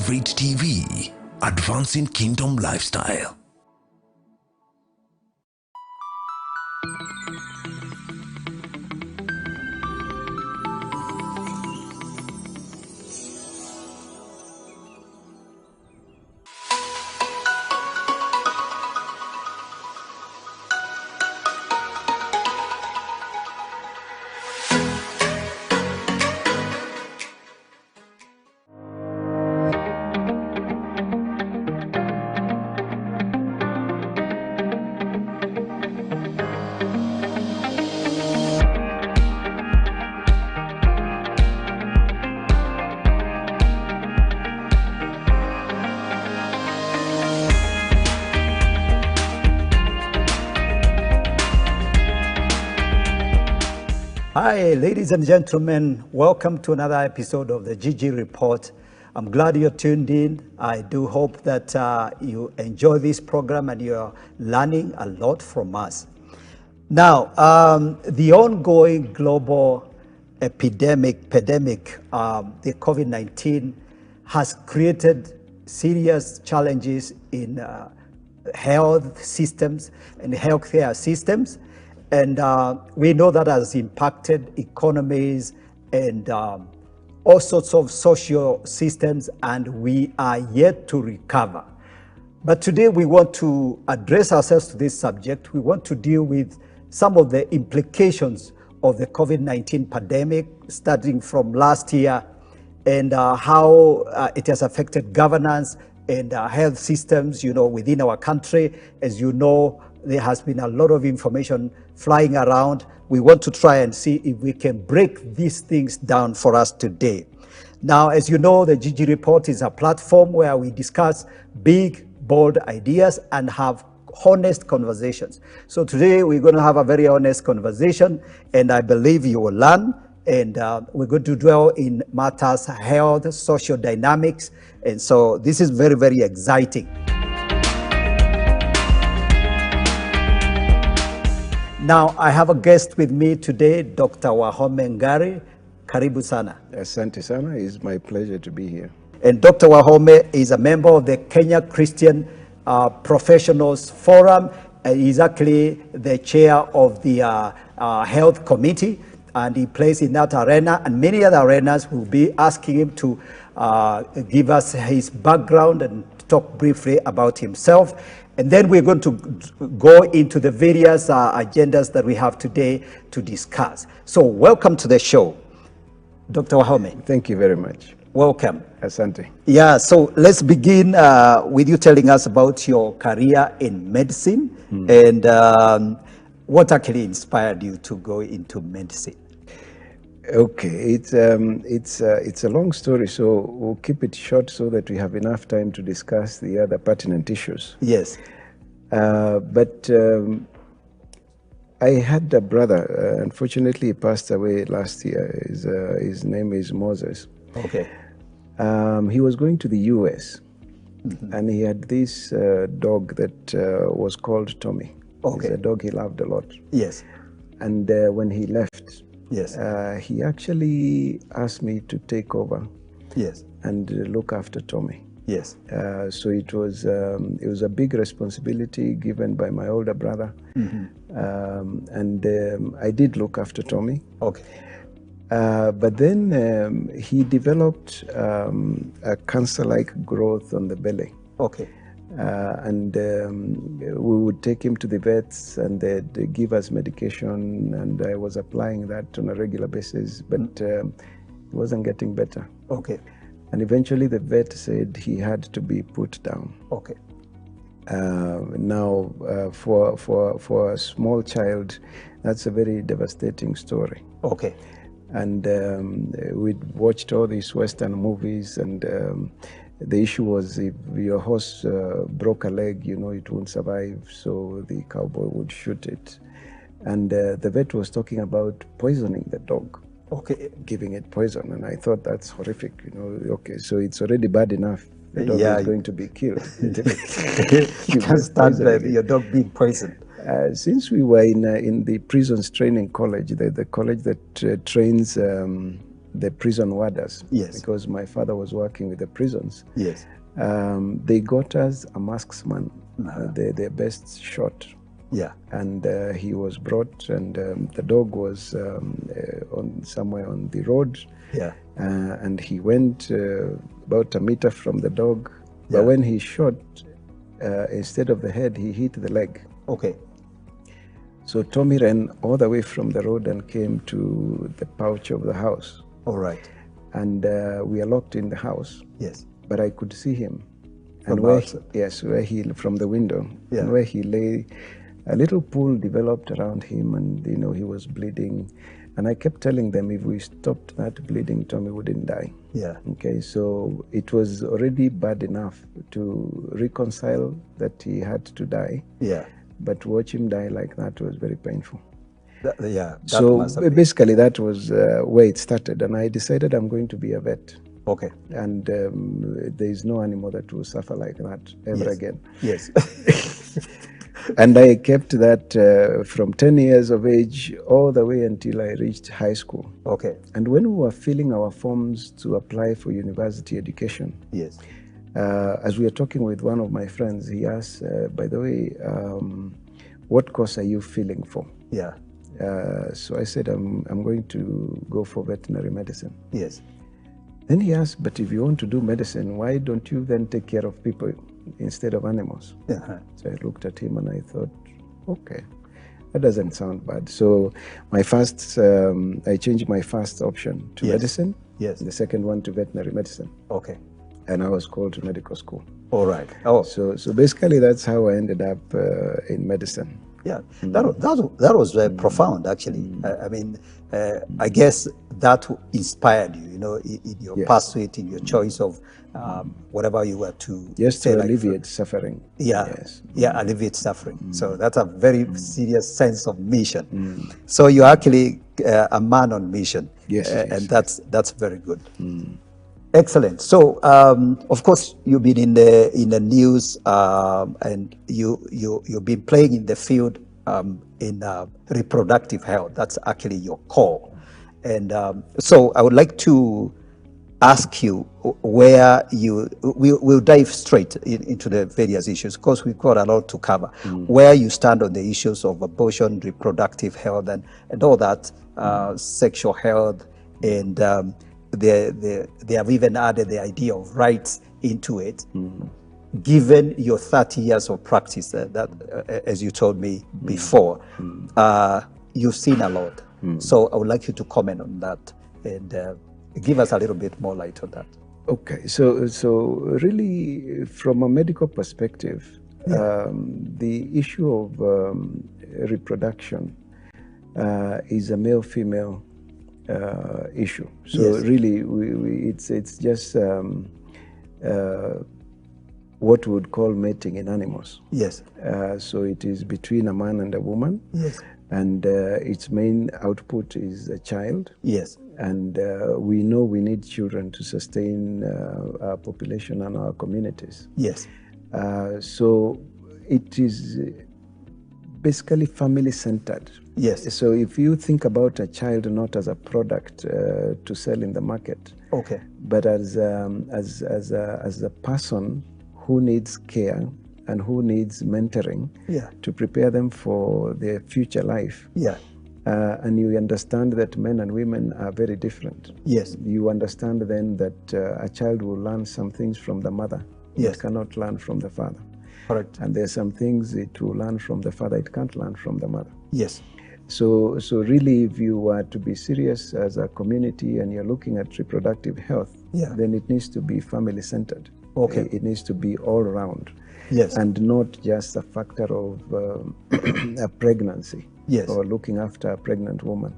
favorite TV, advancing kingdom lifestyle. Hi, ladies and gentlemen. Welcome to another episode of the GG Report. I'm glad you're tuned in. I do hope that you enjoy this program and you're learning a lot from us. Now, the ongoing global epidemic, the COVID-19, has created serious challenges in health systems and healthcare systems. And we know that has impacted economies and all sorts of social systems, and we are yet to recover. But today we want to address ourselves to this subject. We want to deal with some of the implications of the COVID-19 pandemic, starting from last year, and how it has affected governance and health systems, within our country. As you know, there has been a lot of information flying around. We want to try and see if we can break these things down for us today. Now, as you know, the GG Report is a platform where we discuss big, bold ideas and have honest conversations. So today we're going to have a very honest conversation, and I believe you will learn. And we're going to dwell in matters health, social dynamics. And so this is very, very exciting. Now, I have a guest with me today, Dr. Wahome Ngari. Karibu sana. Asante sana. It's my pleasure to be here. And Dr. Wahome is a member of the Kenya Christian Professionals Forum. He's actually the chair of the Health Committee, and he plays in that arena and many other arenas. We'll be asking him to give us his background and talk briefly about himself. And then we're going to go into the various agendas that we have today to discuss. So welcome to the show, Dr. Wahome. Thank you very much. Welcome. Asante. Yeah, so let's begin with you telling us about your career in medicine and what actually inspired you to go into medicine. Okay, it's a long story, so we'll keep it short so that we have enough time to discuss the other pertinent issues. Yes. But I had a brother. Unfortunately, he passed away last year. His name is Moses. Okay. He was going to the US, and he had this dog that was called Tommy. Okay. It's a dog he loved a lot. Yes. And when he left, yes, he actually asked me to take over, yes, and look after Tommy. Yes. So it was a big responsibility given by my older brother, and I did look after Tommy. Okay. But then he developed a cancer-like growth on the belly. Okay. And we would take him to the vets, and they'd give us medication, and I was applying that on a regular basis, but it wasn't getting better. Okay. And eventually the vet said he had to be put down. Okay. Now, for a small child, that's a very devastating story. Okay. And we'd watched all these Western movies, and the issue was if your horse broke a leg, it wouldn't survive, so the cowboy would shoot it. And the vet was talking about poisoning the dog. Okay. Giving it poison, and I thought that's horrific. Okay, so it's already bad enough. The dog is going to be killed. You can't stand your dog being poisoned. Since we were in the prisons training college, the college that trains the prison warders. Yes. Because my father was working with the prisons. Yes. They got us a marksman, their best shot. Yeah. And he was brought, and the dog was on somewhere on the road. Yeah. And he went about a meter from the dog. Yeah. But when he shot, instead of the head, he hit the leg. Okay. So Tommy ran all the way from the road and came to the pouch of the house. All right. And we are locked in the house. Yes. But I could see him. From And where outside? he from the window. Yeah. And where he lay, a little pool developed around him, and he was bleeding. And I kept telling them, if we stopped that bleeding, Tommy wouldn't die. Yeah. Okay, so it was already bad enough to reconcile that he had to die. Yeah. But watch him die like that was very painful. That So must have been. basically that was where it started, and I decided I'm going to be a vet. Okay. And there is no animal that will suffer like that ever again. Yes. And I kept that from 10 years of age all the way until I reached high school. Okay. And when we were filling our forms to apply for university education, Yes. as we were talking with one of my friends, he asked, by the way, what course are you filling for? Yeah. So I said, I'm going to go for veterinary medicine. Yes. Then he asked, but if you want to do medicine, why don't you then take care of people instead of animals? Yeah. So I looked at him and I thought, okay, that doesn't sound bad. So I changed my first option to medicine. Yes. The second one to veterinary medicine. Okay. And I was called to medical school. All right. Oh. So basically that's how I ended up in medicine. Yeah, that was very profound, actually. I mean, I guess that inspired you, in your pursuit, in your choice of whatever you were to Just say, to like, alleviate suffering. Yeah, Yes. yeah, alleviate suffering. So that's a very serious sense of mission. So you're actually a man on mission. Yes, and that's very good. Excellent. So, of course, you've been in the news, and you've been playing in the field in reproductive health. That's actually your core. And so, I would like to ask you where we'll dive straight into the various issues, because we've got a lot to cover. Where you stand on the issues of abortion, reproductive health, and all that, sexual health, and they have even added the idea of rights into it. Given your 30 years of practice, that as you told me before, you've seen a lot. So I would like you to comment on that and give us a little bit more light on that. Okay, so really, from a medical perspective, the issue of reproduction is a male-female issue. So really, it's just what we would call mating in animals. Yes. So it is between a man and a woman. Yes. And its main output is a child. Yes. And we know we need children to sustain our population and our communities. Yes. So it is basically family-centered. Yes. So if you think about a child not as a product to sell in the market, okay, but as a person who needs care and who needs mentoring to prepare them for their future life. Yeah. And you understand that men and women are very different. Yes. You understand then that a child will learn some things from the mother. Yes. It cannot learn from the father. Correct. And there are some things it will learn from the father, it can't learn from the mother. Yes. So really, if you are to be serious as a community and you're looking at reproductive health, then it needs to be family-centered. Okay. It needs to be all around. Yes. And not just a factor of a pregnancy. Yes. Or looking after a pregnant woman.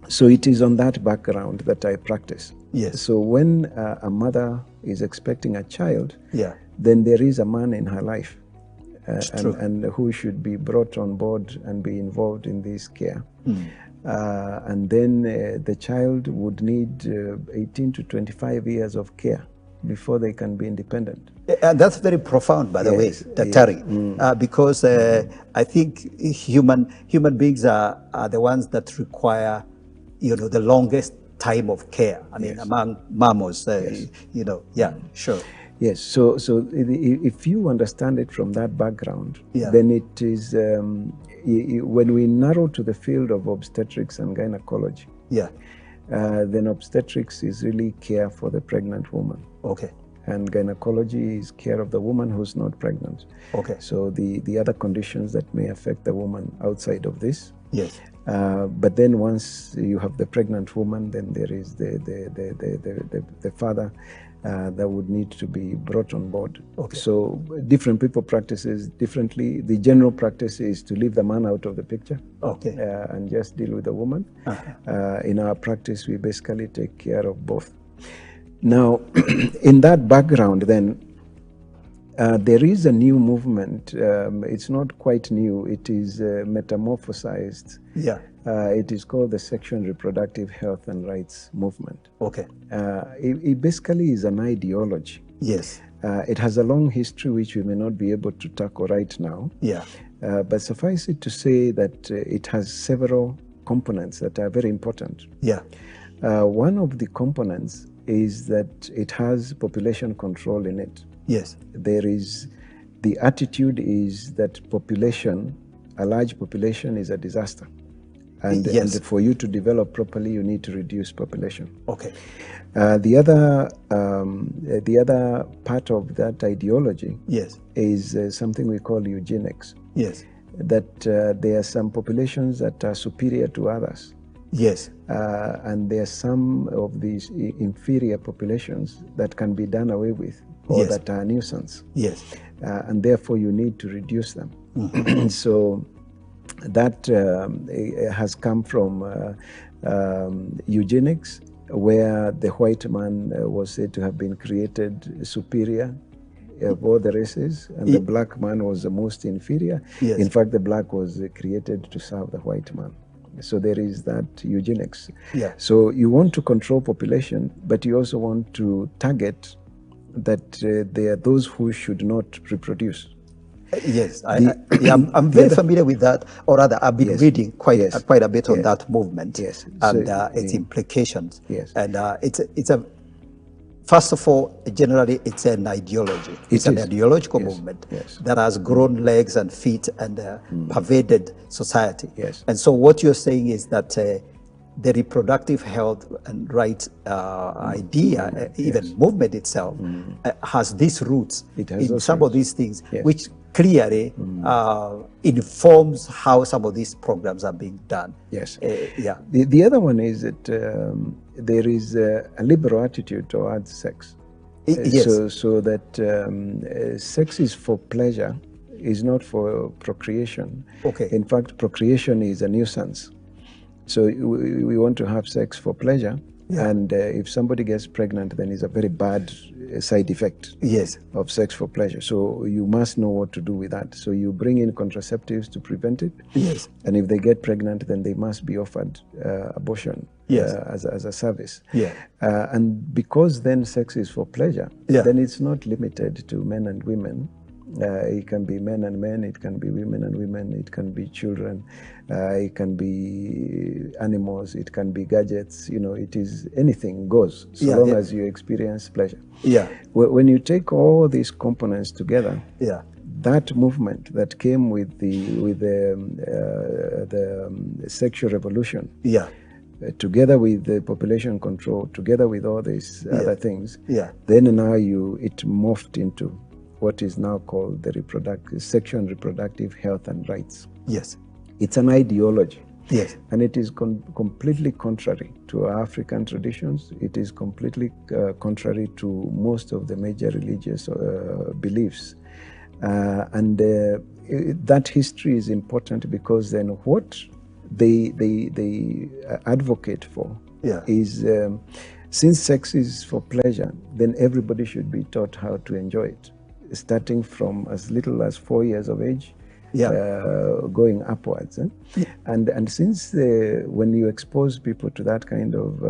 So it is on that background that I practice. Yes. So when a mother is expecting a child, then there is a man in her life. And who should be brought on board and be involved in this care. And then the child would need 18 to 25 years of care before they can be independent. And that's very profound, by the way, Daktari, because I think human beings are the ones that require, the longest time of care. I mean, Yes. among mammals, Yes. you know, yeah, sure. Yes, so if you understand it from that background, Yeah. then it is, when we narrow to the field of obstetrics and gynecology, Yeah, then obstetrics is really care for the pregnant woman. okay, And gynecology is care of the woman who's not pregnant. okay, So the other conditions that may affect the woman outside of this. yes, But then once you have the pregnant woman, then there is the father that would need to be brought on board. Okay. So different people practices differently. The general practice is to leave the man out of the picture. okay, And just deal with the woman. In our practice, we basically take care of both. Now, in that background, then, there is a new movement. It's not quite new. It is metamorphosized. yeah, It is called the Sexual and Reproductive Health and Rights Movement. okay, It basically is an ideology. yes, It has a long history which we may not be able to tackle right now. yeah, But suffice it to say that it has several components that are very important. yeah, One of the components is that it has population control in it. yes, There is, the attitude is that population, a large population is a disaster. And, Yes. and for you to develop properly, you need to reduce population. okay, The other part of that ideology yes, is something we call eugenics. yes, That there are some populations that are superior to others. yes, And there are some of these inferior populations that can be done away with, or Yes. that are a nuisance. yes, And therefore you need to reduce them. So that has come from eugenics, where the white man was said to have been created superior of all the races, and the black man was the most inferior. Yes. In fact, the black was created to serve the white man. So there is that eugenics. Yeah. So you want to control population, but you also want to target that there are those who should not reproduce. yes. I'm very familiar with that, or rather, I've been Yes. reading quite Yes. quite a bit on Yes. that movement Yes. and So, its implications. Yes. And it's a first of all, generally, it's an ideology. It's an is. ideological Yes. movement Yes. that has grown legs and feet and pervaded society. Yes. And so, what you're saying is that the reproductive health and rights idea, even movement itself, has these roots It has in those some of roots. these things, Yes. which clearly informs how some of these programs are being done. Yes. Yeah. The other one is that there is a liberal attitude towards sex. Yes. So that sex is for pleasure, is not for procreation. Okay. In fact, procreation is a nuisance. So we want to have sex for pleasure. Yeah. And if somebody gets pregnant, then it's a very bad side effect Yes. of sex for pleasure. So you must know what to do with that. So you bring in contraceptives to prevent it. Yes. And if they get pregnant, then they must be offered abortion Yes. as a service. Yeah. And because then sex is for pleasure, Yeah. then it's not limited to men and women. It can be men and men, it can be women and women, it can be children, it can be animals, it can be gadgets, it is anything goes, so Yeah, long yeah. as you experience pleasure. Yeah. When you take all these components together, Yeah. that movement that came with the sexual revolution, Yeah. together with the population control, together with all these Yeah. other things, Yeah. then now it morphed into what is now called the sexual and reproductive health and rights. Yes. It's an ideology. Yes. And it is completely contrary to our African traditions. It is completely contrary to most of the major religious beliefs. And that history is important because then what they advocate for Yeah. is since sex is for pleasure, then everybody should be taught how to enjoy it, starting from as little as 4 years of age, going upwards. And since when you expose people to that kind of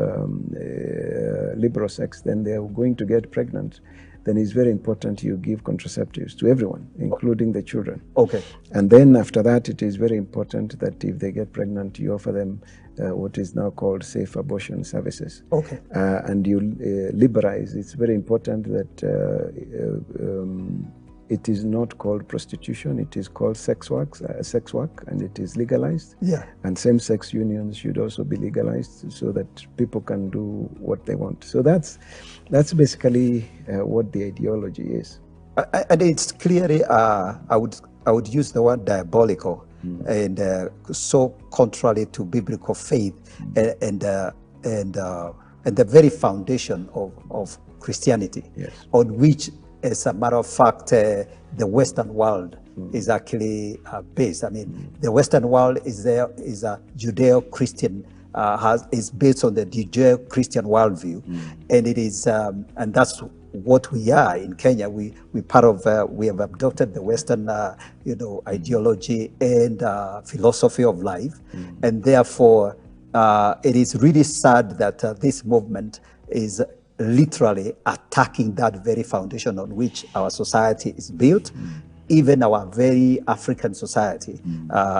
liberal sex, then they are going to get pregnant. then it's very important you give contraceptives to everyone, including the children. Okay. And then after that, it is very important that if they get pregnant, you offer them what is now called safe abortion services. Okay. And you liberalize. It's very important that it is not called prostitution, it is called sex work, and it is legalized. Yeah. And same-sex unions should also be legalized so that people can do what they want. So that's basically what the ideology is. And it's clearly, I would use the word diabolical, and so contrary to biblical faith, and the very foundation of Christianity, Yes. on which, as a matter of fact, the Western world is actually based. I mean, the Western world is a Judeo-Christian, is based on the Judeo-Christian worldview, and it is, and that's what we are in Kenya. We have adopted the Western, ideology and philosophy of life, and therefore, it is really sad that this movement is literally attacking that very foundation on which our society is built. Even our very African society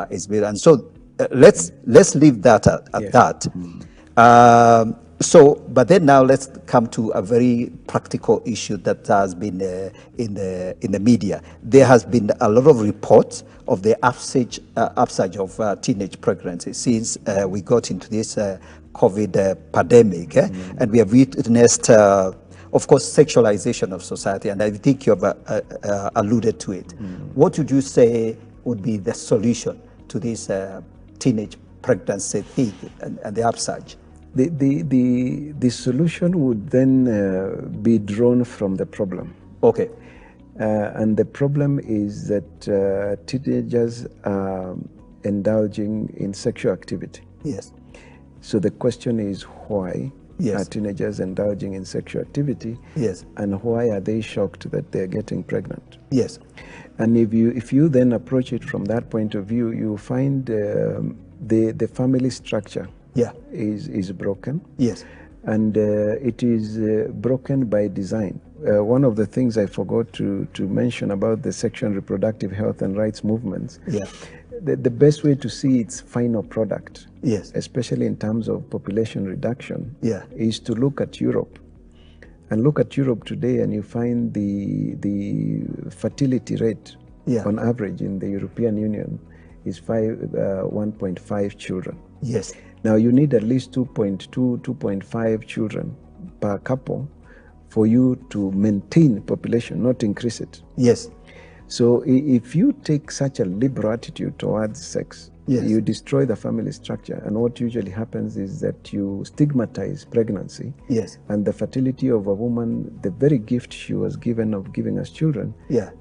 is built, and so let's leave that at that. But then now let's come to a very practical issue that has been in the media. There has been a lot of reports of the upsurge of teenage pregnancy since we got into this COVID pandemic, and we have witnessed, of course, sexualization of society, and I think you have alluded to it. What would you say would be the solution to this teenage pregnancy thing and the upsurge? The solution would then be drawn from the problem. Okay. And the problem is that teenagers are indulging in sexual activity. Yes. So the question is, why Yes. are teenagers indulging in sexual activity? Yes. And why are they shocked that they're getting pregnant? Yes. And if you then approach it from that point of view, you find the family structure is broken. Yes. And it is broken by design. One of the things I forgot to mention about the sexual and reproductive health and rights movements, the best way to see its final product, especially in terms of population reduction, is to look at Europe. And look at Europe today, and you find the fertility rate on average in the European Union is 1.5 children. Yes. Now you need at least 2.2, 2.5 children per couple for you to maintain population, not increase it. Yes. So if you take such a liberal attitude towards sex, you destroy the family structure, and what usually happens is that you stigmatize pregnancy. Yes. And the fertility of a woman, the very gift she was given of giving us children,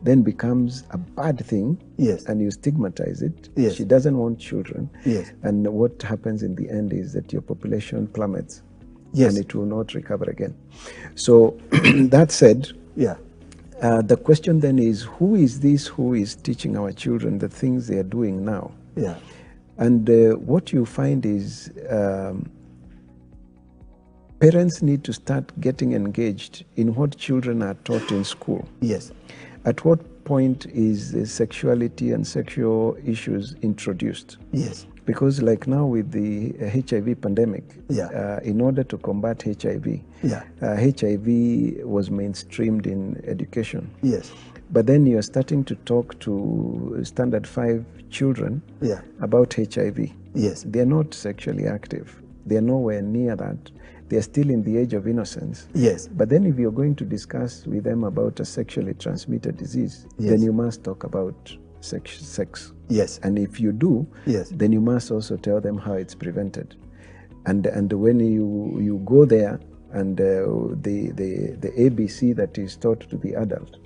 then becomes a bad thing. Yes. And you stigmatize it. Yes. She doesn't want children. Yes. And what happens in the end is that your population plummets. Yes. And it will not recover again. So that said, the question then is, who is this who is teaching our children the things they are doing now? Yeah. And what you find is parents need to start getting engaged in what children are taught in school. Yes. At what point is sexuality and sexual issues introduced? Yes. Because like now with the HIV pandemic, in order to combat HIV, HIV was mainstreamed in education. Yes. But then you're starting to talk to standard 5 children about HIV. Yes. They're not sexually active. They're nowhere near that. They're still in the age of innocence. Yes. But then if you're going to discuss with them about a sexually transmitted disease, then you must talk about sex. Yes. And if you do, then you must also tell them how it's prevented. And when you go there, and the ABC that is taught to the adult,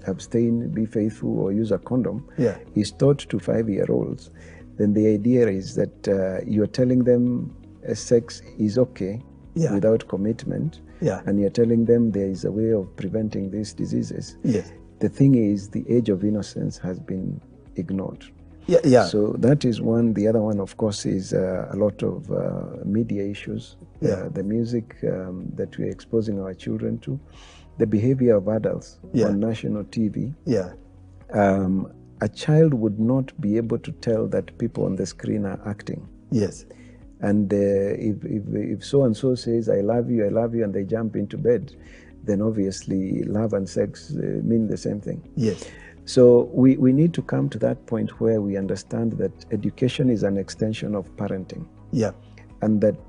abstain, be faithful, or use a condom, is taught to 5-year-olds, then the idea is that you're telling them sex is okay without commitment, and you're telling them there is a way of preventing these diseases. Yes. The thing is, the age of innocence has been ignored. So that is one. The other one, of course, is a lot of media issues. The music that we're exposing our children to, the behavior of adults Yeah. on national TV, Yeah. a child would not be able to tell that people on the screen are acting. Yes. And if so and so says, I love you, and they jump into bed, then obviously love and sex mean the same thing. Yes. So we need to come to that point where we understand that education is an extension of parenting. Yeah. And that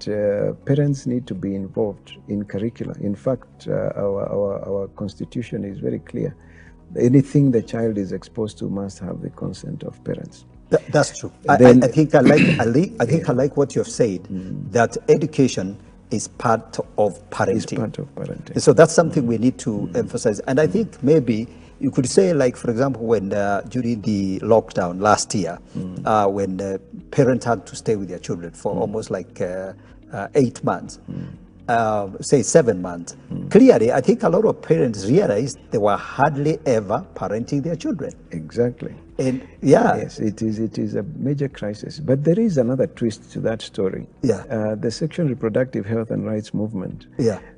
parents need to be involved in curricula. In fact, our constitution is very clear. Anything the child is exposed to must have the consent of parents. That's true. I think I like what you've said, that education is part of parenting. It's part of parenting. So that's something we need to emphasize. And I think maybe you could say, like, for example, when during the lockdown last year, when parents had to stay with their children for almost like 8 months, say 7 months, clearly, I think a lot of parents realized they were hardly ever parenting their children. Exactly. And yeah. Yes, it is a major crisis. But there is another twist to that story. Yeah. The sexual reproductive health and rights movement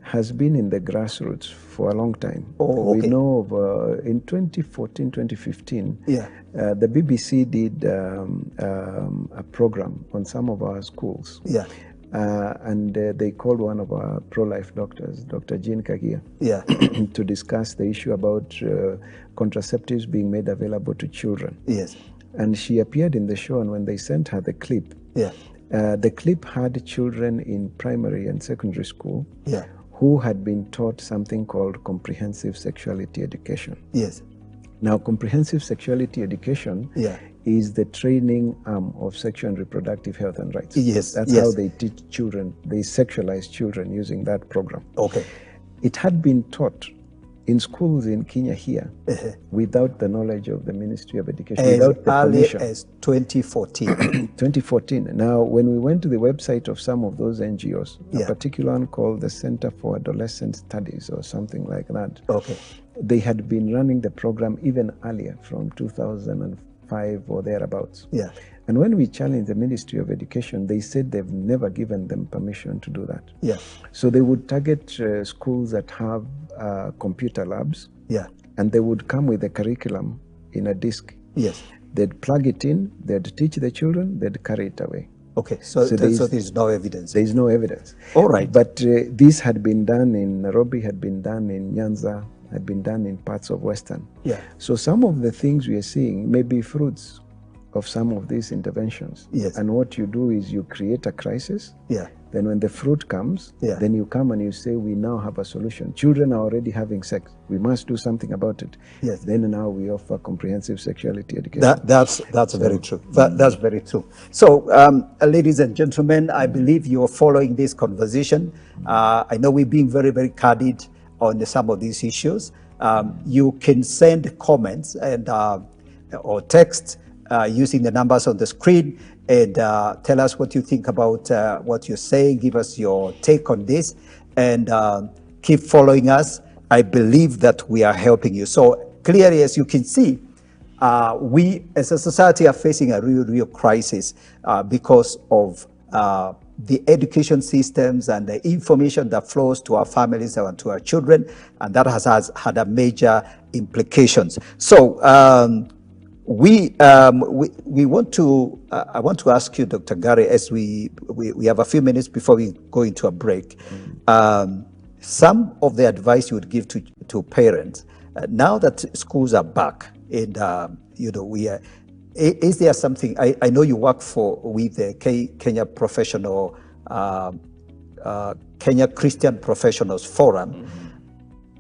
has been in the grassroots for a long time. Oh, okay. We know of, in 2014, 2015, the BBC did a program on some of our schools. Yeah. And they called one of our pro-life doctors, Dr. Jean Kagia, to discuss the issue about contraceptives being made available to children. Yes. And she appeared in the show, and when they sent her the clip, the clip had children in primary and secondary school who had been taught something called comprehensive sexuality education. Yes. Now, comprehensive sexuality education is the training arm of sexual and reproductive health and rights. Yes. That's how they teach children, they sexualize children using that program. Okay. It had been taught in schools in Kenya here without the knowledge of the Ministry of Education, without the permission. As 2014. 2014. Now, when we went to the website of some of those NGOs, a particular one called the Center for Adolescent Studies or something like that, they had been running the program even earlier, from 2005 or thereabouts. Yeah. And when we challenged the Ministry of Education, they said they've never given them permission to do that. Yeah. So they would target schools that have computer labs. Yeah. And they would come with a curriculum in a disk. Yes. They'd plug it in, they'd teach the children, they'd carry it away. Okay, so there's no evidence. There's no evidence. All right. But this had been done in Nairobi, had been done in Nyanza, had been done in parts of Western. Yeah. So some of the things we are seeing may be fruits of some of these interventions. Yes. And what you do is you create a crisis. Yeah. Then when the fruit comes, then you come and you say, we now have a solution. Children are already having sex. We must do something about it. Yes. Then now we offer comprehensive sexuality education. That's very true. That's very true. So, ladies and gentlemen, I believe you're following this conversation. I know we're being very, very candid on some of these issues. You can send comments and or text using the numbers on the screen, and tell us what you think about what you're saying. Give us your take on this, and keep following us. I believe that we are helping you. So clearly, as you can see, we as a society are facing a real crisis because of the education systems and the information that flows to our families and to our children, and that has had a major implications. So we want to I want to ask you, Dr. Gary, as we have a few minutes before we go into a break, some of the advice you would give to parents now that schools are back, and we are. Is there something? I know you work with the Kenya Professional Kenya Christian Professionals Forum.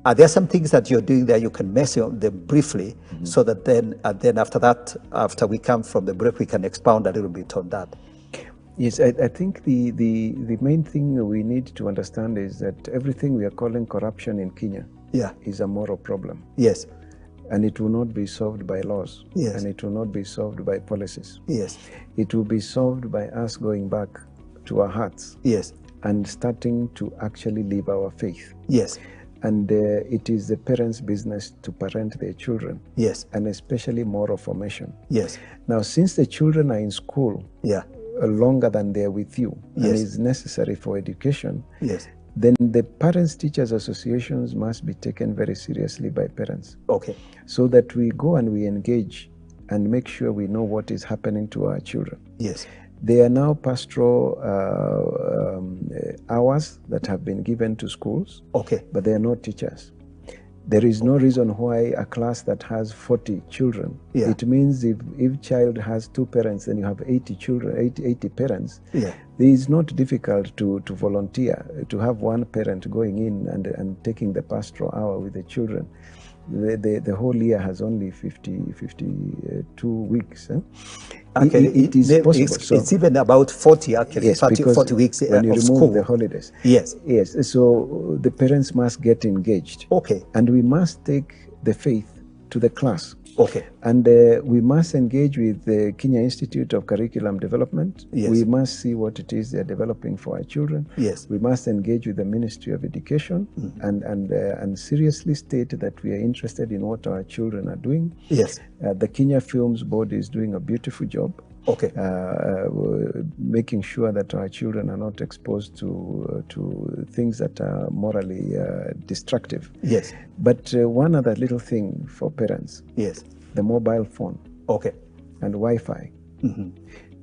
Are there some things that you're doing there you can mention them briefly, so that then after that, after we come from the break, we can expound a little bit on that? Yes, I think the main thing we need to understand is that everything we are calling corruption in Kenya is a moral problem. Yes. And it will not be solved by laws. Yes. And it will not be solved by policies. Yes. It will be solved by us going back to our hearts. Yes. And starting to actually live our faith. Yes. And it is the parents' business to parent their children. Yes. And especially moral formation. Yes. Now, since the children are in school longer than they're with you, and it's necessary for education, then the parents teachers associations must be taken very seriously by parents. Okay. So that we go and we engage and make sure we know what is happening to our children. Yes. There are now pastoral hours that have been given to schools. Okay. But they are not teachers. There is no reason why a class that has 40 children, Yeah. it means if child has 2 parents, then you have 80 children, 80 parents. Yeah. It is not difficult to volunteer, to have one parent going in and taking the pastoral hour with the children. The whole year has only 52 weeks. Okay. It is possible. It's even about 40 actually. Yes, 40 weeks when you of remove school. the holidays. Yes. Yes. So the parents must get engaged. Okay. And we must take the faith to the class. Okay. And we must engage with the Kenya Institute of Curriculum Development. Yes. We must see what it is they're developing for our children. Yes. We must engage with the Ministry of Education and seriously state that we are interested in what our children are doing. Yes. The Kenya Films Board is doing a beautiful job. Okay. Making sure that our children are not exposed to things that are morally destructive. Yes. But one other little thing for parents. Yes. The mobile phone. Okay. And Wi-Fi.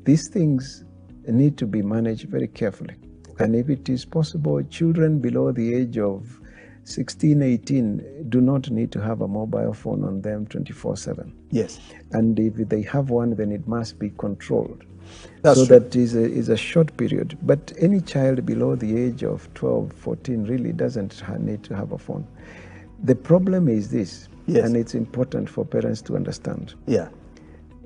These things need to be managed very carefully. Okay. And if it is possible, children below the age of 16, 18 do not need to have a mobile phone on them 24/7. Yes. And if they have one, then it must be controlled. That's so true. that is a short period. But any child below the age of 12, 14 really doesn't need to have a phone. The problem is this, yes. and it's important for parents to understand. Yeah.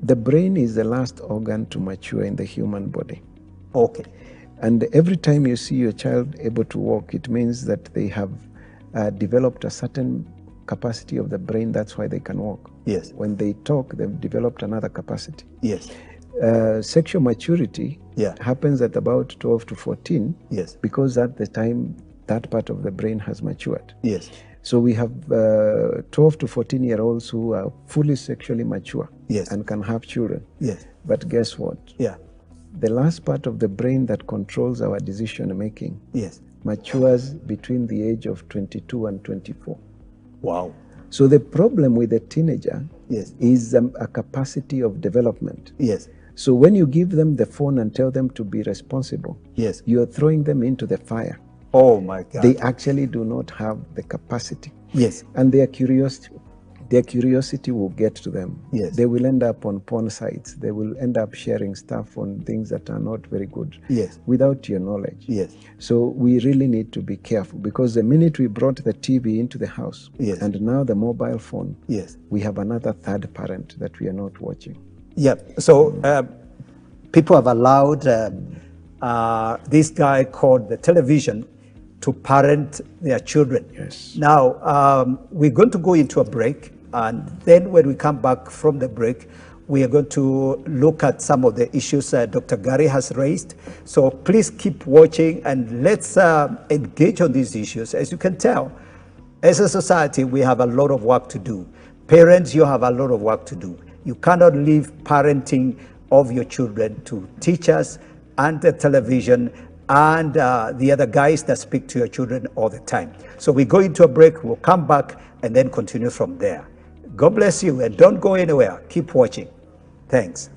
The brain is the last organ to mature in the human body. Okay. And every time you see your child able to walk, it means that they have developed a certain capacity of the brain. That's why they can walk. Yes. When they talk, they've developed another capacity. Yes. Sexual maturity happens at about 12 to 14. Yes. Because at the time that part of the brain has matured. Yes. So we have 12 to 14-year-olds who are fully sexually mature. Yes. And can have children. Yes. But guess what? Yeah. The last part of the brain that controls our decision making. Yes. Matures between the age of 22 and 24. Wow. So the problem with a teenager yes. is a capacity of development. Yes. So when you give them the phone and tell them to be responsible, yes. you're throwing them into the fire. Oh my God. They actually do not have the capacity. Yes. And their curiosity will get to them. Yes. They will end up on porn sites. They will end up sharing stuff on things that are not very good. Yes. Without your knowledge. Yes. So we really need to be careful, because the minute we brought the TV into the house, yes. and now the mobile phone, yes. we have another third parent that we are not watching. Yeah. So people have allowed this guy called the television to parent their children. Yes. Now, we're going to go into a break, and then when we come back from the break, we are going to look at some of the issues Dr. Gary has raised. So please keep watching, and let's engage on these issues. As you can tell, as a society, we have a lot of work to do. Parents, you have a lot of work to do. You cannot leave parenting of your children to teachers and the television and the other guys that speak to your children all the time. So we go into a break, we'll come back and then continue from there. God bless you, and don't go anywhere. Keep watching. Thanks.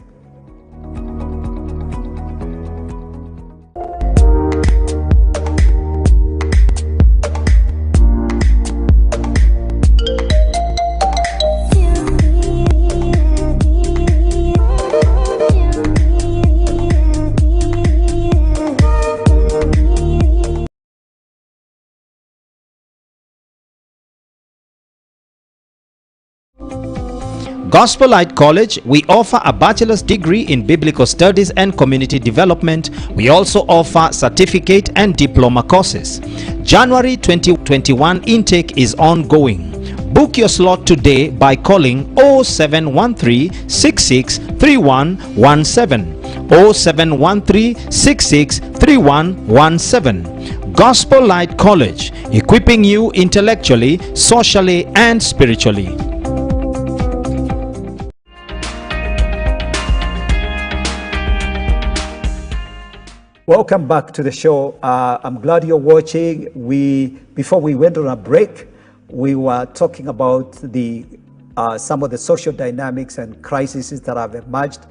Gospel Light College, we offer a bachelor's degree in biblical studies and community development. We also offer certificate and diploma courses. January 2021 intake is ongoing. Book your slot today by calling 0713 66 3117. 0713 66 3117. Gospel Light College, equipping you intellectually, socially, and spiritually. Welcome back to the show. I'm glad you're watching. Before we went on a break, we were talking about some of the social dynamics and crises that have emerged,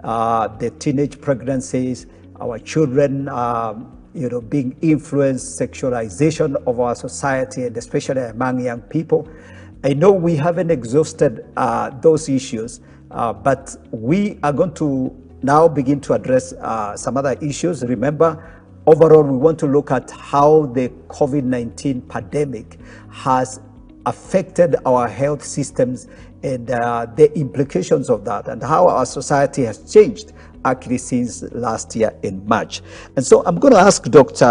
the teenage pregnancies, our children, being influenced, sexualization of our society, and especially among young people. I know we haven't exhausted those issues, but we are going to now begin to address some other issues. Remember, overall, we want to look at how the COVID-19 pandemic has affected our health systems and the implications of that, and how our society has changed actually since last year in March. And so I'm going to ask Dr.